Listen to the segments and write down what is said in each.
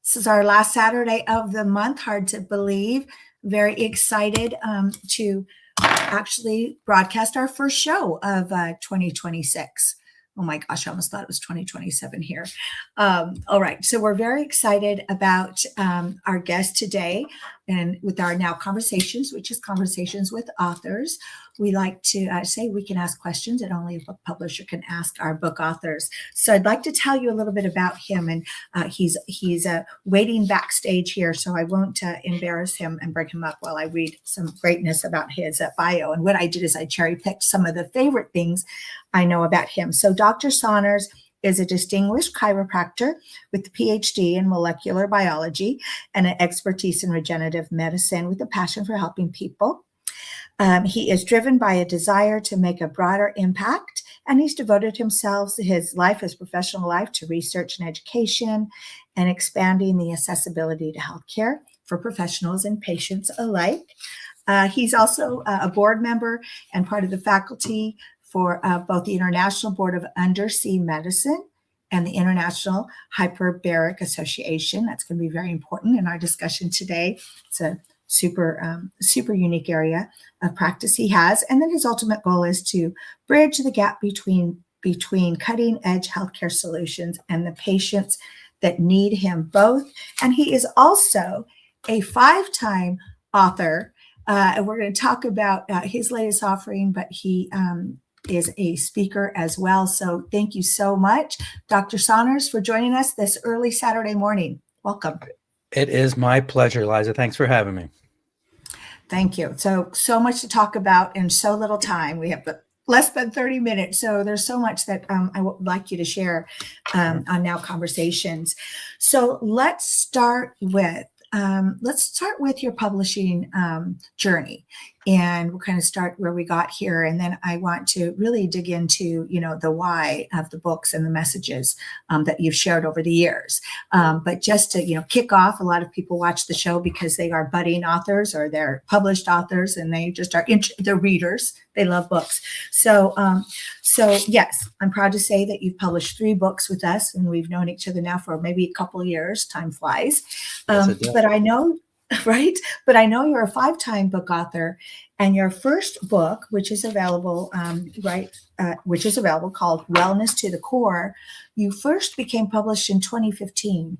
This is our last Saturday of the month. Hard to believe. Very excited to actually broadcast our first show of 2026. Oh my gosh, I almost thought it was 2027 here. All right, so we're very excited about our guest today and with our Now Conversations, which is Conversations with Authors. We like to say we can ask questions and only a book publisher can ask our book authors. So I'd like to tell you a little bit about him, and he's waiting backstage here, so I won't embarrass him and bring him up while I read some greatness about his bio. And what I did is I cherry picked some of the favorite things I know about him. So Dr. Saunders is a distinguished chiropractor with a PhD in molecular biology and an expertise in regenerative medicine with a passion for helping people. He is driven by a desire to make a broader impact, and he's devoted his life, his professional life, to research and education and expanding the accessibility to healthcare for professionals and patients alike. He's also a board member and part of the faculty for both the International Board of Undersea Medicine and the International Hyperbaric Association. That's going to be very important in our discussion today. It's a super unique area of practice he has. And then his ultimate goal is to bridge the gap between cutting edge healthcare solutions and the patients that need him both. And he is also a 5-time author. And we're going to talk about his latest offering, but he is a speaker as well. So thank you so much, Dr. Saunders, for joining us this early Saturday morning. Welcome. It is my pleasure, Liza. Thanks for having me. Thank you. So much to talk about in so little time. We have less than 30 minutes. So there's so much that I would like you to share on Now Conversations. So let's start with your publishing journey, and we'll kind of start where we got here. And then I want to really dig into, the why of the books and the messages that you've shared over the years. But just to, kick off, a lot of people watch the show because they are budding authors or they're published authors, and they just are they're readers. They love books. So yes, I'm proud to say that you've published 3 books with us, and we've known each other now for maybe a couple of years. Time flies. But I know, right? But I know you're a 5-time book author, and your first book, which is available, called Wellness to the Core, you first became published in 2015.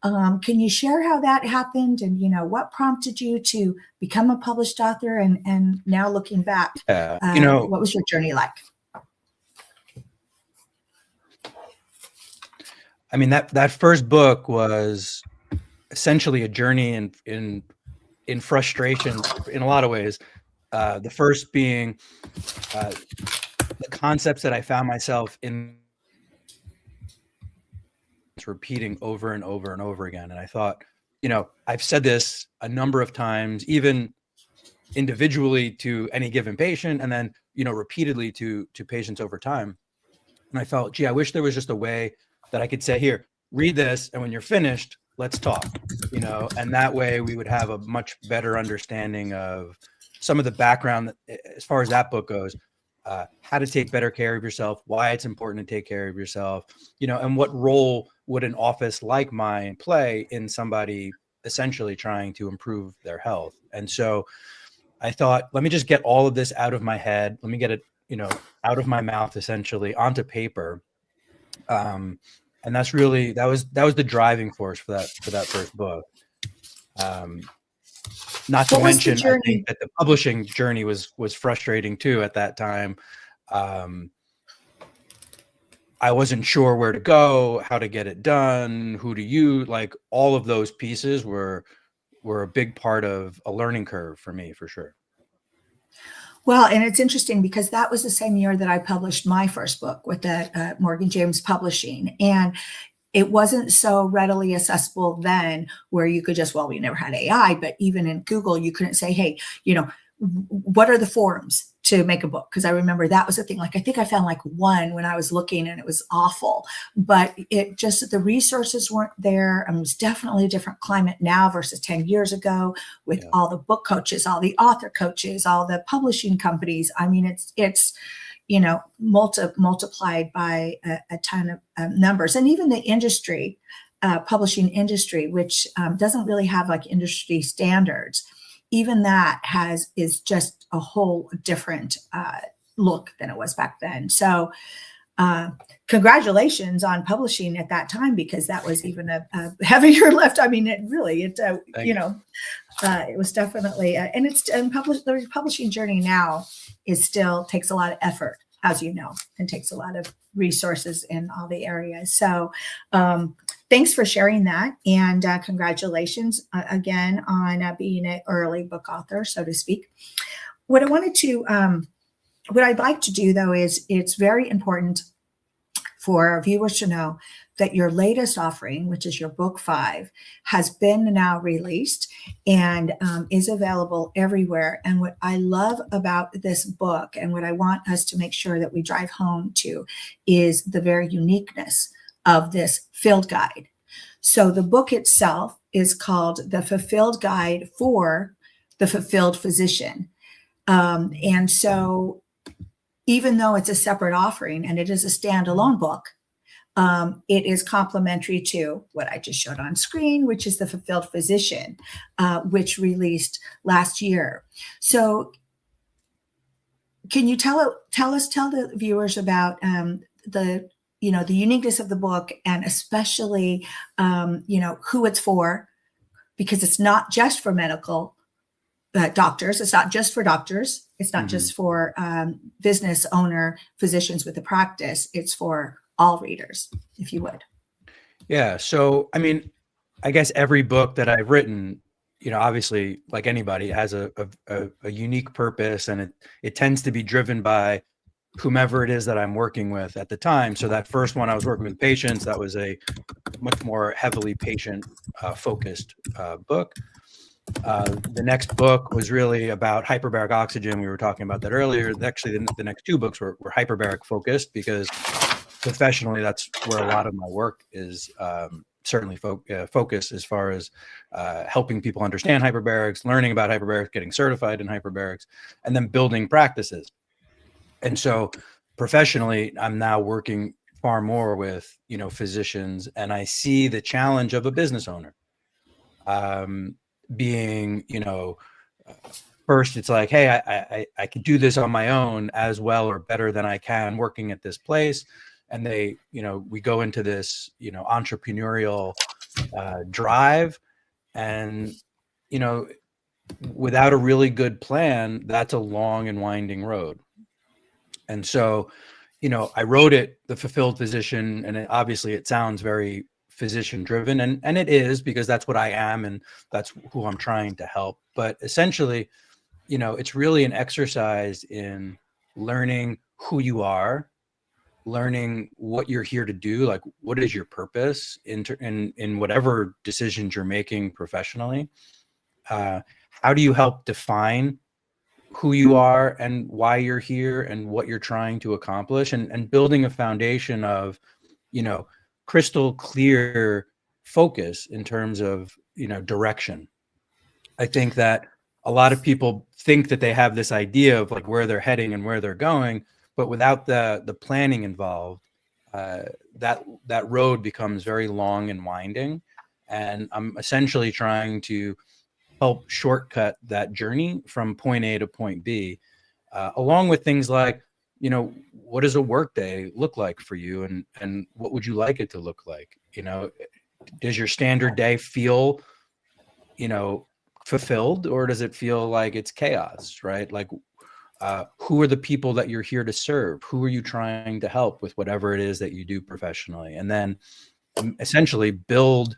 Can you share how that happened, and what prompted you to become a published author? And now looking back, what was your journey like? I mean, that first book was essentially a journey in frustration in a lot of ways. The first being the concepts that I found myself in repeating over and over and over again. And I thought, I've said this a number of times, even individually to any given patient, and then, repeatedly to patients over time. And I felt, I wish there was just a way that I could say, here, read this, and when you're finished, let's talk, and that way we would have a much better understanding of some of the background as far as that book goes, how to take better care of yourself, why it's important to take care of yourself, and what role would an office like mine play in somebody essentially trying to improve their health. And so I thought, let me just get all of this out of my head. Let me get it, out of my mouth, essentially onto paper. And that's really, that was the driving force for that first book. Not to mention, I think that the publishing journey was frustrating too at that time. I wasn't sure where to go, how to get it done, who to use. Like, all of those pieces were a big part of a learning curve for me, for sure. Well, and it's interesting because that was the same year that I published my first book with the Morgan James Publishing. And it wasn't so readily accessible then, where you could just, we never had AI, but even in Google, you couldn't say, hey, what are the forums to make a book? Because I remember that was the thing. Like, I think I found one when I was looking, and it was awful, but it just, the resources weren't there. And it was definitely a different climate now versus 10 years ago with all the book coaches, all the author coaches, all the publishing companies. I mean, it's multiplied by a ton of numbers. And even the industry publishing industry, which doesn't really have like industry standards, even that is just a whole different look than it was back then. So congratulations on publishing at that time, because that was even a heavier lift. I mean, it was definitely, and the publishing journey now still takes a lot of effort, as you know, and takes a lot of resources in all the areas. So thanks for sharing that. And congratulations again on being an early book author, so to speak. What I'd like to do, though, is it's very important for our viewers to know that your latest offering, which is your book 5, has been now released and is available everywhere. And what I love about this book, and what I want us to make sure that we drive home to, is the very uniqueness of this field guide. So the book itself is called The Fulfilled Guide for the Fulfilled Physician. And so even though it's a separate offering and it is a standalone book, it is complementary to what I just showed on screen, which is The Fulfilled Physician, which released last year. So can you tell the viewers about the uniqueness of the book, and especially who it's for, because it's not just for medical doctors. It's not just for doctors. It's not just for business owner physicians with a practice. It's for all readers, if you would. Yeah. So, I mean, I guess every book that I've written, obviously, like anybody, has a unique purpose, and it tends to be driven by whomever it is that I'm working with at the time. So that first one, I was working with patients. That was a much more heavily patient focused book. The next book was really about hyperbaric oxygen. We were talking about that earlier. Actually, the next 2 books were hyperbaric focused, because professionally, that's where a lot of my work is certainly focused, as far as helping people understand hyperbarics, learning about hyperbarics, getting certified in hyperbarics, and then building practices. And so professionally, I'm now working far more with, physicians, and I see the challenge of a business owner. Being, first it's like, hey, I can do this on my own as well or better than I can working at this place. And we go into this, entrepreneurial drive, and, without a really good plan, that's a long and winding road. And so, I wrote it, The Fulfilled Physician, and obviously it sounds very physician driven, and it is, because that's what I am and that's who I'm trying to help. But essentially, it's really an exercise in learning who you are, learning what you're here to do, like what is your purpose in whatever decisions you're making professionally. How do you help define who you are and why you're here and what you're trying to accomplish, and building a foundation of, crystal clear focus in terms of, direction. I think that a lot of people think that they have this idea of like where they're heading and where they're going, but without the planning involved, that road becomes very long and winding. And I'm essentially trying to help shortcut that journey from point A to point B, along with things like, what does a work day look like for you, and what would you like it to look like? Does your standard day feel, fulfilled, or does it feel like it's chaos, right? Like, who are the people that you're here to serve? Who are you trying to help with whatever it is that you do professionally? And then essentially build,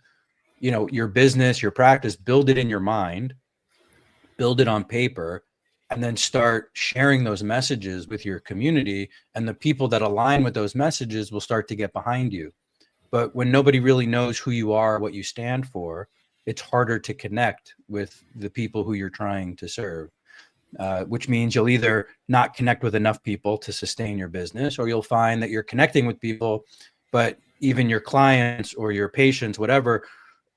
your business, your practice, build it in your mind, build it on paper, and then start sharing those messages with your community, and the people that align with those messages will start to get behind you. But when nobody really knows who you are, what you stand for, it's harder to connect with the people who you're trying to serve, which means you'll either not connect with enough people to sustain your business, or you'll find that you're connecting with people, but even your clients or your patients, whatever,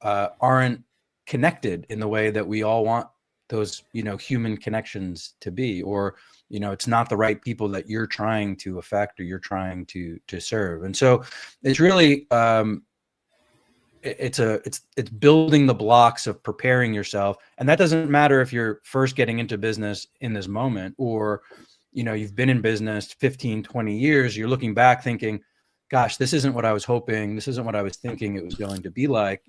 aren't connected in the way that we all want those, human connections to be, or, it's not the right people that you're trying to affect or you're trying to serve. And so it's really, it's building the blocks of preparing yourself. And that doesn't matter if you're first getting into business in this moment, or, you've been in business 15, 20 years, you're looking back thinking, gosh, this isn't what I was hoping. This isn't what I was thinking it was going to be like.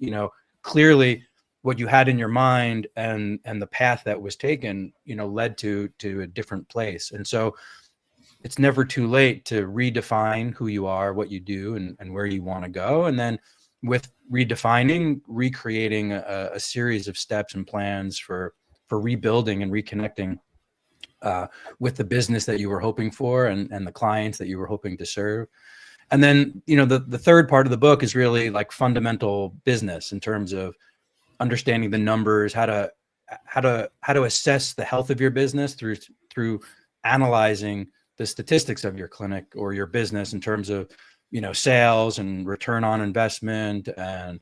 Clearly what you had in your mind and the path that was taken, led to a different place. And so it's never too late to redefine who you are, what you do, and where you want to go. And then with redefining, recreating a series of steps and plans for rebuilding and reconnecting with the business that you were hoping for, and the clients that you were hoping to serve. And then, the third part of the book is really like fundamental business in terms of understanding the numbers, how to assess the health of your business through analyzing the statistics of your clinic or your business in terms of, sales and return on investment, and,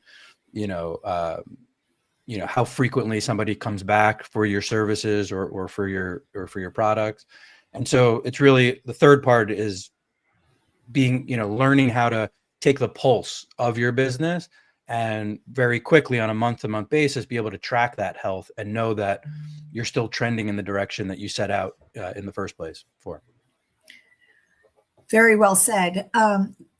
how frequently somebody comes back for your services or for your products. And so it's really, the third part is being, learning how to take the pulse of your business, and very quickly on a month-to-month basis, be able to track that health and know that you're still trending in the direction that you set out in the first place for. Very well said.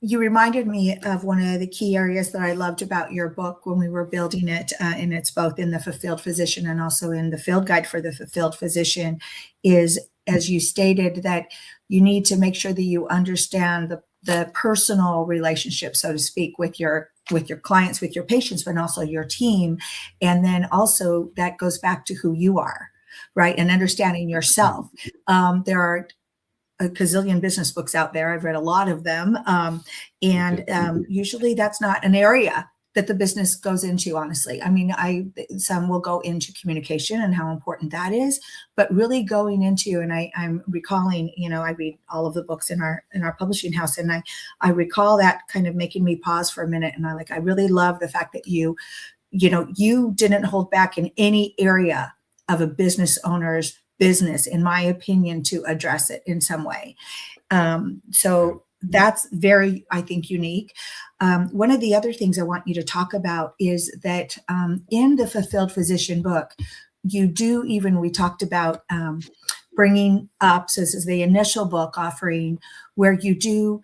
You reminded me of one of the key areas that I loved about your book when we were building it, and it's both in the Fulfilled Physician and also in the Field Guide for the Fulfilled Physician, is, as you stated, that you need to make sure that you understand the personal relationship, so to speak, with your clients, with your patients, but also your team. And then also that goes back to who you are, right? And understanding yourself. There are a gazillion business books out there. I've read a lot of them. Usually that's not an area that the business goes into, honestly. I mean, some will go into communication and how important that is, but really going into, and I'm recalling, I read all of the books in our publishing house, and I recall that kind of making me pause for a minute. And I really love the fact that you didn't hold back in any area of a business owner's business, in my opinion, to address it in some way. So that's very, I think, unique. One of the other things I want you to talk about is that in the Fulfilled Physician book, you do, even we talked about bringing up, so this is the initial book offering, where you do,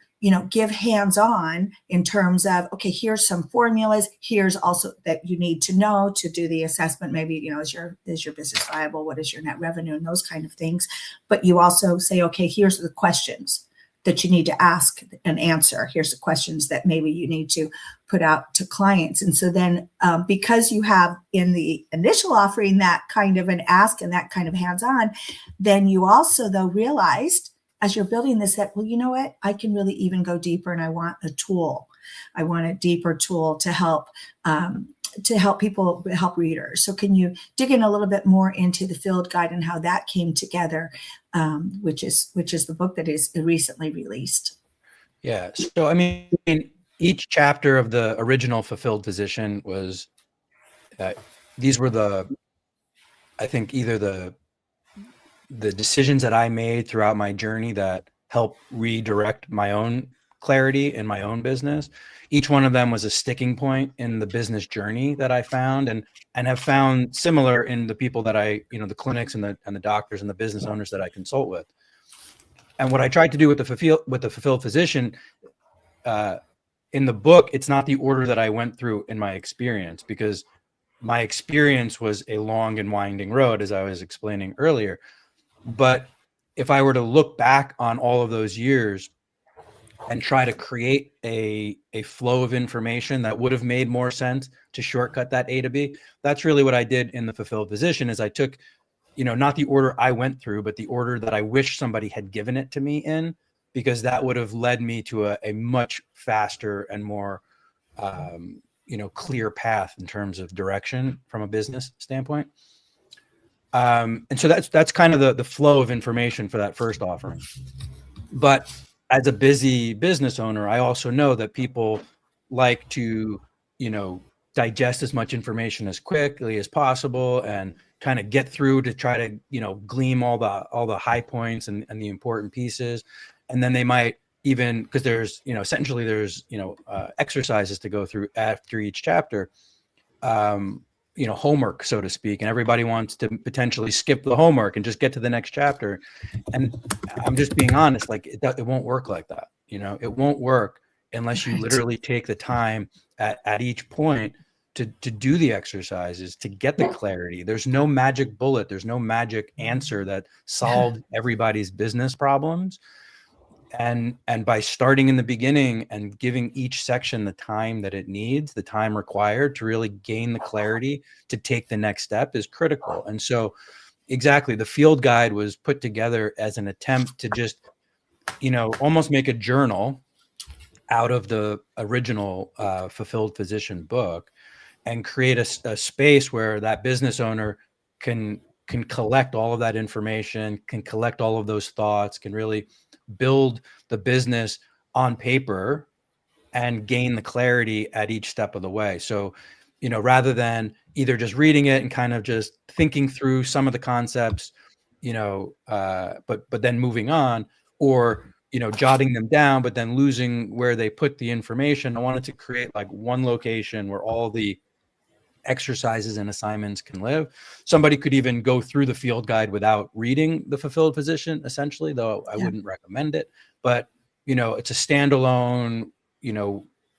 give hands-on in terms of, okay, here's some formulas. Here's also that you need to know to do the assessment. Maybe, is your business viable? What is your net revenue? And those kind of things. But you also say, okay, here's the questions that you need to ask and answer. Here's the questions that maybe you need to put out to clients. And so then because you have in the initial offering that kind of an ask and that kind of hands-on, then you also though realized as you're building this that, well, you know what, I can really even go deeper, and I want a tool. I want a deeper tool to help people, help readers. So can you dig in a little bit more into the Field Guide and how that came together, which is the book that is recently released? Yeah. So, I mean, each chapter of the original Fulfilled Physician was, these were I think either the decisions that I made throughout my journey that helped redirect my own clarity in my own business. Each one of them was a sticking point in the business journey that I found, and have found similar in the people that the clinics and the doctors and the business owners that I consult with. And what I tried to do with the Fulfilled Physician, in the book, it's not the order that I went through in my experience, because my experience was a long and winding road, as I was explaining earlier. But if I were to look back on all of those years and try to create a flow of information that would have made more sense to shortcut that A to B, that's really what I did in the Fulfilled Physician. Is I took, not the order I went through, but the order that I wish somebody had given it to me in, because that would have led me to a much faster and more, clear path in terms of direction from a business standpoint. And so that's kind of the flow of information for that first offering. But as a busy business owner, I also know that people like to, digest as much information as quickly as possible and kind of get through to try to, glean all the high points and the important pieces. And then they might, even because there's, essentially there's, exercises to go through after each chapter, homework, so to speak, and everybody wants to potentially skip the homework and just get to the next chapter. And I'm just being honest, like it won't work like that. It won't work unless you literally take the time at each point to do the exercises, to get the clarity. There's no magic bullet. There's no magic answer that solved everybody's business problems. And by starting in the beginning and giving each section the time that it needs, the time required to really gain the clarity to take the next step is critical. And so exactly, the field guide was put together as an attempt to just, almost make a journal out of the original Fulfilled Physician book, and create a space where that business owner can collect all of that information, can collect all of those thoughts, can really build the business on paper and gain the clarity at each step of the way. So, rather than either just reading it and kind of just thinking through some of the concepts, but then moving on, or, jotting them down, but then losing where they put the information. I wanted to create like one location where all the exercises and assignments can live. Somebody could even go through the field guide without reading the Fulfilled Physician, essentially, though I wouldn't recommend it. But, it's a standalone,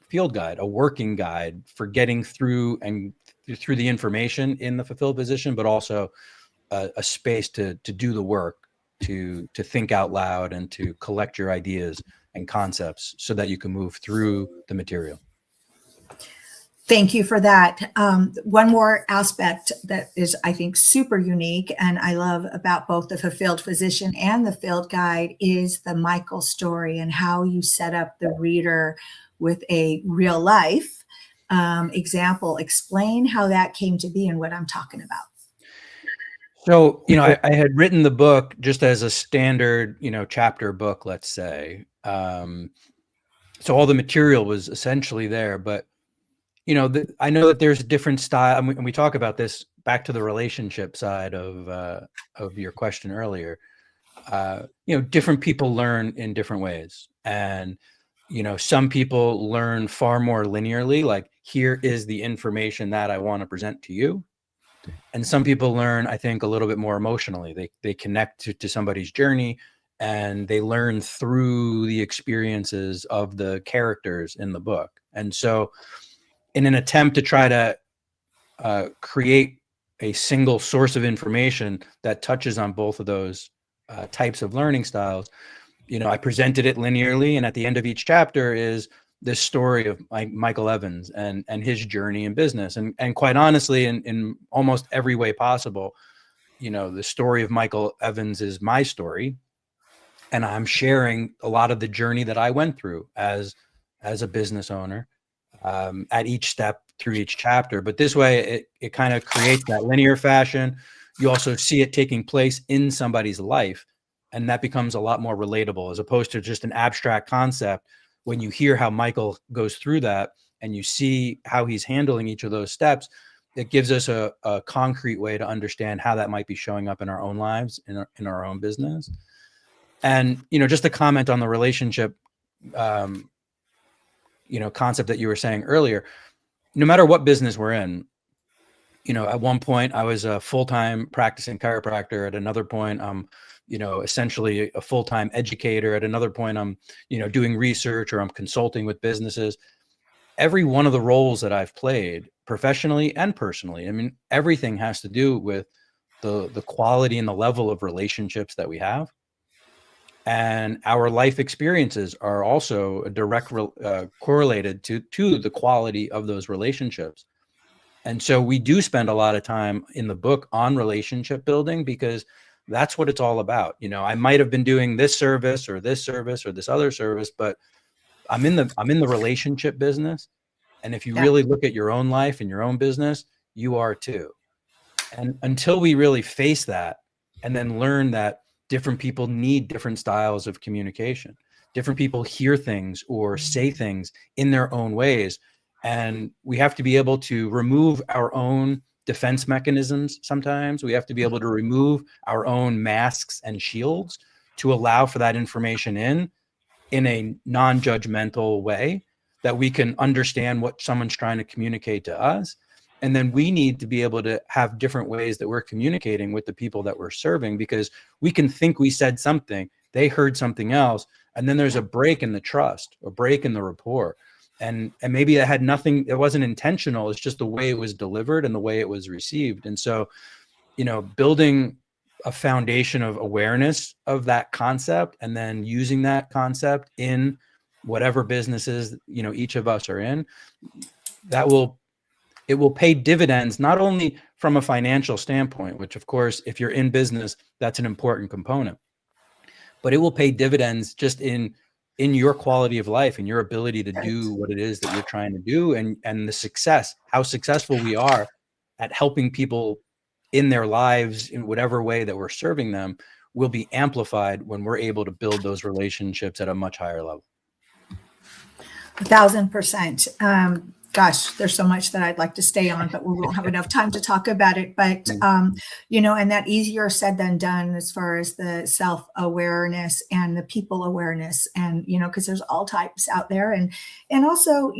field guide, a working guide for getting through the information in the Fulfilled Physician, but also a space to do the work, to think out loud and to collect your ideas and concepts so that you can move through the material. Thank you for that. One more aspect that is, I think, super unique and I love about both the Fulfilled Physician and the Field Guide is the Michael story and how you set up the reader with a real life example. Explain how that came to be and what I'm talking about. So, I had written the book just as a standard, chapter book, let's say. So all the material was essentially there, but I know that there's a different style, and we talk about this back to the relationship side of your question earlier. Different people learn in different ways, and some people learn far more linearly. Like, here is the information that I want to present to you, and some people learn, I think, a little bit more emotionally. They connect to somebody's journey, and they learn through the experiences of the characters in the book, and so, in an attempt to try to create a single source of information that touches on both of those types of learning styles, I presented it linearly, and at the end of each chapter is this story of Michael Evans and his journey in business, and quite honestly, in almost every way possible, the story of Michael Evans is my story, and I'm sharing a lot of the journey that I went through as a business owner. At each step through each chapter, but this way it kind of creates that linear fashion. You also see it taking place in somebody's life, and that becomes a lot more relatable as opposed to just an abstract concept. When you hear how Michael goes through that and you see how he's handling each of those steps, it gives us a concrete way to understand how that might be showing up in our own lives, in our own business. And just to comment on the relationship concept that you were saying earlier, no matter what business we're in, at one point I was a full-time practicing chiropractor. At another point, I'm, essentially a full-time educator. At another point, I'm, doing research, or I'm consulting with businesses. Every one of the roles that I've played professionally and personally, I mean, everything has to do with the quality and the level of relationships that we have. And our life experiences are also direct correlated to the quality of those relationships. And so we do spend a lot of time in the book on relationship building, because that's what it's all about. I might have been doing this service or this other service, but I'm in the relationship business. And if you really look at your own life and your own business, you are too. And until we really face that and then learn that different people need different styles of communication. Different people hear things or say things in their own ways. And we have to be able to remove our own defense mechanisms. Sometimes we have to be able to remove our own masks and shields to allow for that information in, in a non-judgmental way, that we can understand what someone's trying to communicate to us. And then we need to be able to have different ways that we're communicating with the people that we're serving, because we can think we said something, they heard something else, and then there's a break in the trust, a break in the rapport. And maybe it had nothing, it wasn't intentional. It's just the way it was delivered and the way it was received. And so, building a foundation of awareness of that concept, and then using that concept in whatever businesses, each of us are in, it will pay dividends, not only from a financial standpoint, which of course, if you're in business, that's an important component, but it will pay dividends just in your quality of life and your ability to do what it is that you're trying to do, and the success, how successful we are at helping people in their lives in whatever way that we're serving them will be amplified when we're able to build those relationships at a much higher level. 1,000%. Gosh, there's so much that I'd like to stay on, but we won't have enough time to talk about it. But, and that easier said than done as far as the self-awareness and the people awareness, and, because there's all types out there. And also,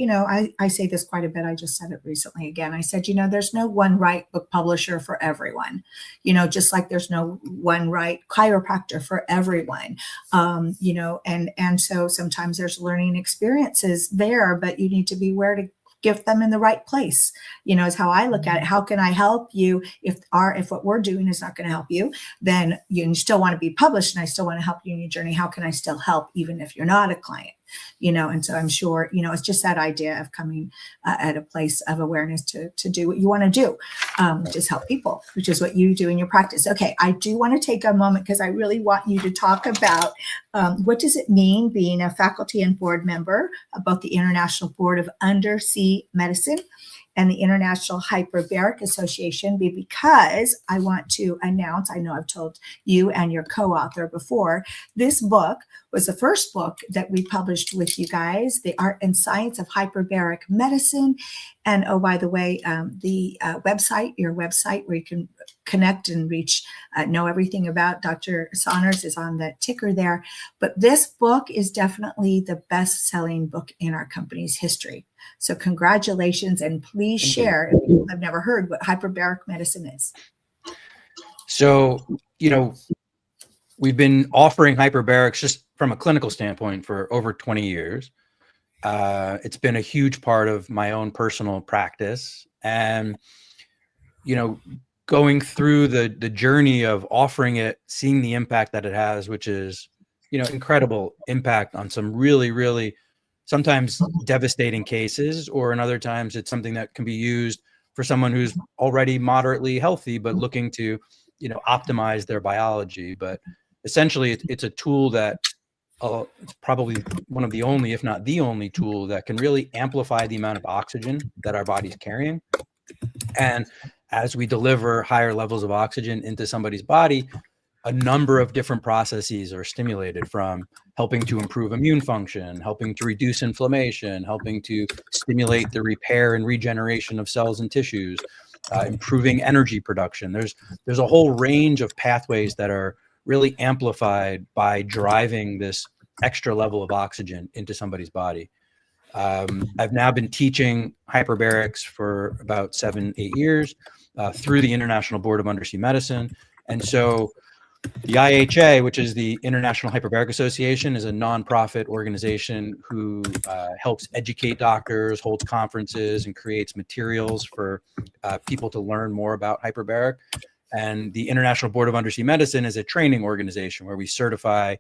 I say this quite a bit. I just said it recently again. I said, there's no one right book publisher for everyone, just like there's no one right chiropractor for everyone, and so sometimes there's learning experiences there, but you need to be aware to give them in the right place, is how I look at it. How can I help you if what we're doing is not going to help you? Then you still want to be published, and I still want to help you in your journey. How can I still help even if you're not a client? And so I'm sure, it's just that idea of coming at a place of awareness to do what you want to do, just help people, which is what you do in your practice. Okay, I do want to take a moment because I really want you to talk about what does it mean being a faculty and board member of both the International Board of Undersea Medicine and the International Hyperbaric Association, because I want to announce, I know I've told you and your co-author before, this book was the first book that we published with you guys, The Art and Science of Hyperbaric Medicine. And oh, by the way, the website, your website where you can connect and reach, know everything about Dr. Saunders is on the ticker there. But this book is definitely the best-selling book in our company's history. So congratulations, and please share if people have never heard what hyperbaric medicine is. So, we've been offering hyperbarics just from a clinical standpoint for over 20 years. It's been a huge part of my own personal practice, and, going through the journey of offering it, seeing the impact that it has, which is, incredible impact on some really, really sometimes devastating cases, or in other times it's something that can be used for someone who's already moderately healthy, but looking to, optimize their biology. But essentially it's a tool that it's probably one of the only, if not the only tool that can really amplify the amount of oxygen that our body's carrying. And as we deliver higher levels of oxygen into somebody's body, a number of different processes are stimulated, from helping to improve immune function, helping to reduce inflammation, helping to stimulate the repair and regeneration of cells and tissues, improving energy production. There's a whole range of pathways that are really amplified by driving this extra level of oxygen into somebody's body. I've now been teaching hyperbarics for about 7-8 years through the International Board of Undersea Medicine. And so the IHA, which is the International Hyperbaric Association, is a nonprofit organization who helps educate doctors, holds conferences, and creates materials for people to learn more about hyperbaric. And the International Board of Undersea Medicine is a training organization where we certify,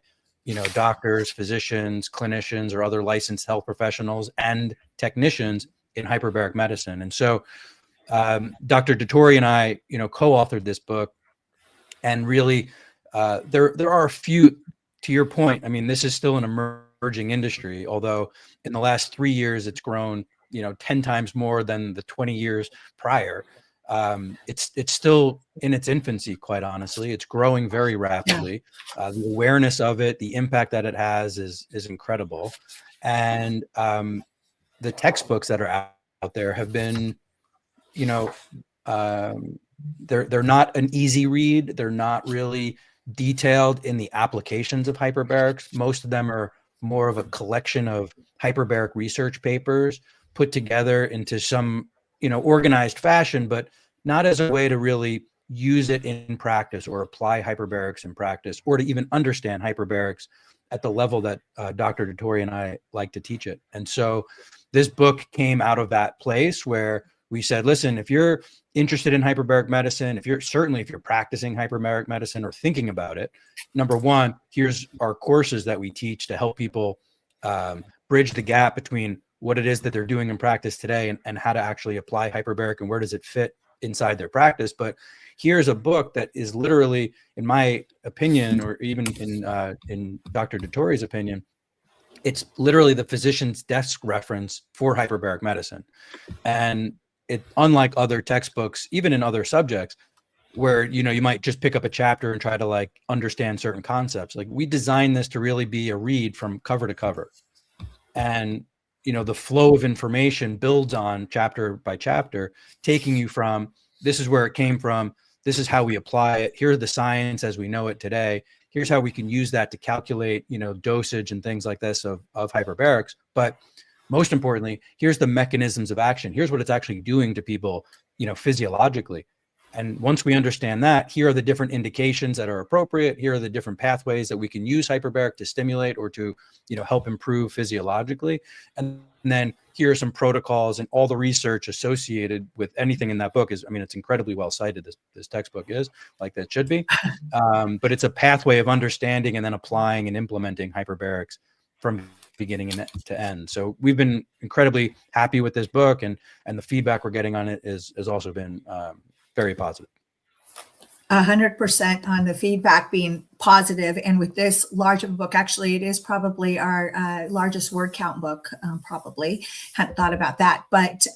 doctors, physicians, clinicians, or other licensed health professionals and technicians in hyperbaric medicine. And so Dr. Dettori and I, co-authored this book, and really there are a few, to your point, I mean, this is still an emerging industry, although in the last 3 years, it's grown, 10 times more than the 20 years prior. It's still in its infancy, quite honestly. It's growing very rapidly. The awareness of it, the impact that it has is incredible. And the textbooks that are out there have been, they're not an easy read. They're not really detailed in the applications of hyperbarics. Most of them are more of a collection of hyperbaric research papers put together into some, organized fashion, but not as a way to really use it in practice or apply hyperbarics in practice, or to even understand hyperbarics at the level that Dr. Dettori and I like to teach it. And so this book came out of that place where we said, listen, if you're interested in hyperbaric medicine, if you're practicing hyperbaric medicine or thinking about it, number one, here's our courses that we teach to help people bridge the gap between what it is that they're doing in practice today and how to actually apply hyperbaric and where does it fit inside their practice. But here's a book that is literally, in my opinion, or even in Dr. Dettori's opinion, it's literally the physician's desk reference for hyperbaric medicine. And it, unlike other textbooks, even in other subjects, where you might just pick up a chapter and try to like understand certain concepts, like we designed this to really be a read from cover to cover. And the flow of information builds on chapter by chapter, taking you from this is where it came from, this is how we apply it, here's the science as we know it today, here's how we can use that to calculate dosage and things like this of hyperbarics. But most importantly, here's the mechanisms of action, here's what it's actually doing to people physiologically. And once we understand that, here are the different indications that are appropriate. Here are the different pathways that we can use hyperbaric to stimulate or to, help improve physiologically. And then here are some protocols, and all the research associated with anything in that book is, it's incredibly well cited. This textbook is, like that should be. But it's a pathway of understanding and then applying and implementing hyperbarics from beginning to end. So we've been incredibly happy with this book, and the feedback we're getting on it has also been very positive. 100% on the feedback being positive. And with this large of a book, actually, it is probably our largest word count book, probably. Hadn't thought about that. But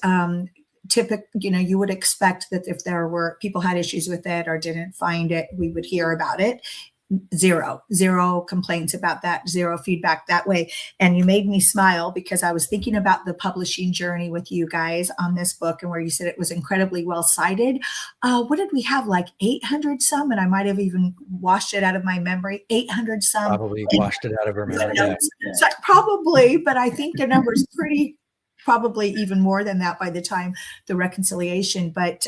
you would expect that if there were people had issues with it or didn't find it, we would hear about it. Zero complaints about that, zero feedback that way. And you made me smile because I was thinking about the publishing journey with you guys on this book, and where you said it was incredibly well cited. What did we have, like 800 some? And I might have even washed it out of my memory. 800 some. Probably washed it out of her memory. Yeah. So probably, but I think the number is probably even more than that by the time the reconciliation. But,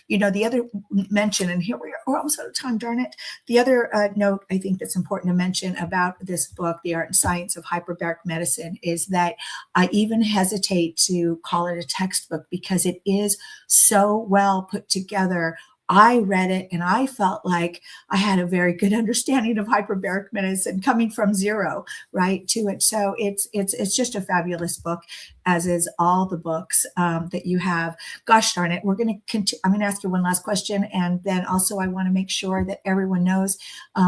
the other mention, and here we are, we're almost out of time, darn it. The other note I think that's important to mention about this book, The Art and Science of Hyperbaric Medicine, is that I even hesitate to call it a textbook because it is so well put together. I read it and I felt like I had a very good understanding of hyperbaric medicine coming from zero right to it. So it's just a fabulous book, as is all the books that you have. Gosh darn it, we're going to continue. I'm going to ask you one last question, and then also I want to make sure that everyone knows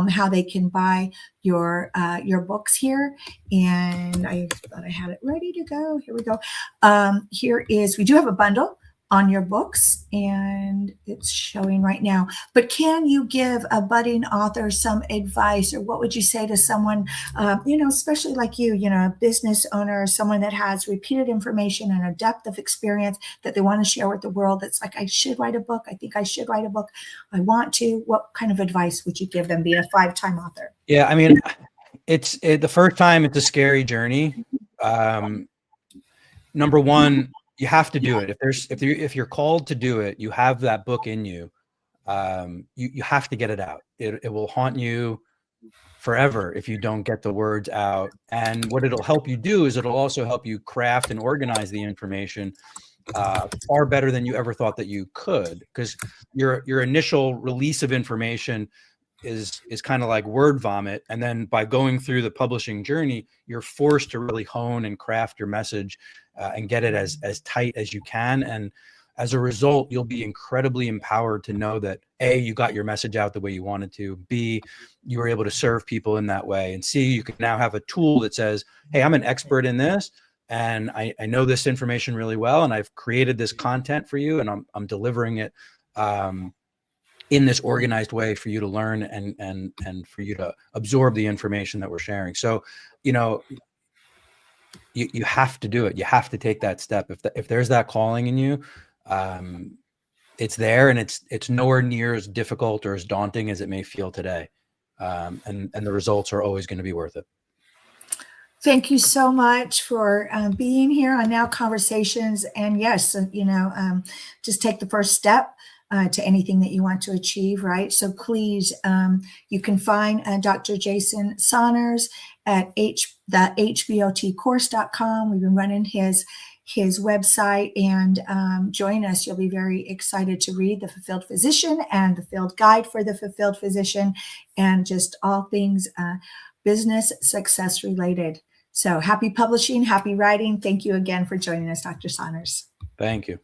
how they can buy your books here. And I thought I had it ready to go. Here we go. We do have a bundle on your books, and it's showing right now. But can you give a budding author some advice, or what would you say to someone, especially like you, a business owner, someone that has repeated information and a depth of experience that they want to share with the world? That's like, I should write a book. I think I should write a book. I want to. What kind of advice would you give them, being a 5-time author? Yeah, it's the first time. It's a scary journey. Number one, you have to do it. If you're called to do it, you have that book in you. You have to get it out. It will haunt you forever if you don't get the words out. And what it'll help you do is it'll also help you craft and organize the information far better than you ever thought that you could, because your initial release of information is kind of like word vomit. And then by going through the publishing journey, you're forced to really hone and craft your message and get it as tight as you can. And as a result, you'll be incredibly empowered to know that A, you got your message out the way you wanted to, B, you were able to serve people in that way, and C, you can now have a tool that says, hey, I'm an expert in this, and I know this information really well, and I've created this content for you, and I'm delivering it in this organized way for you to learn and for you to absorb the information that we're sharing. So, you have to do it. You have to take that step. If there's that calling in you, it's there, and it's nowhere near as difficult or as daunting as it may feel today. And the results are always going to be worth it. Thank you so much for being here on Now Conversations. And yes, just take the first step to anything that you want to achieve, right? So please, you can find Dr. Jason Saunders at the hbotcourse.com. We've been running his website, and join us. You'll be very excited to read The Fulfilled Physician and the Field Guide for the Fulfilled Physician, and just all things business success related. So happy publishing, happy writing. Thank you again for joining us, Dr. Saunders. Thank you.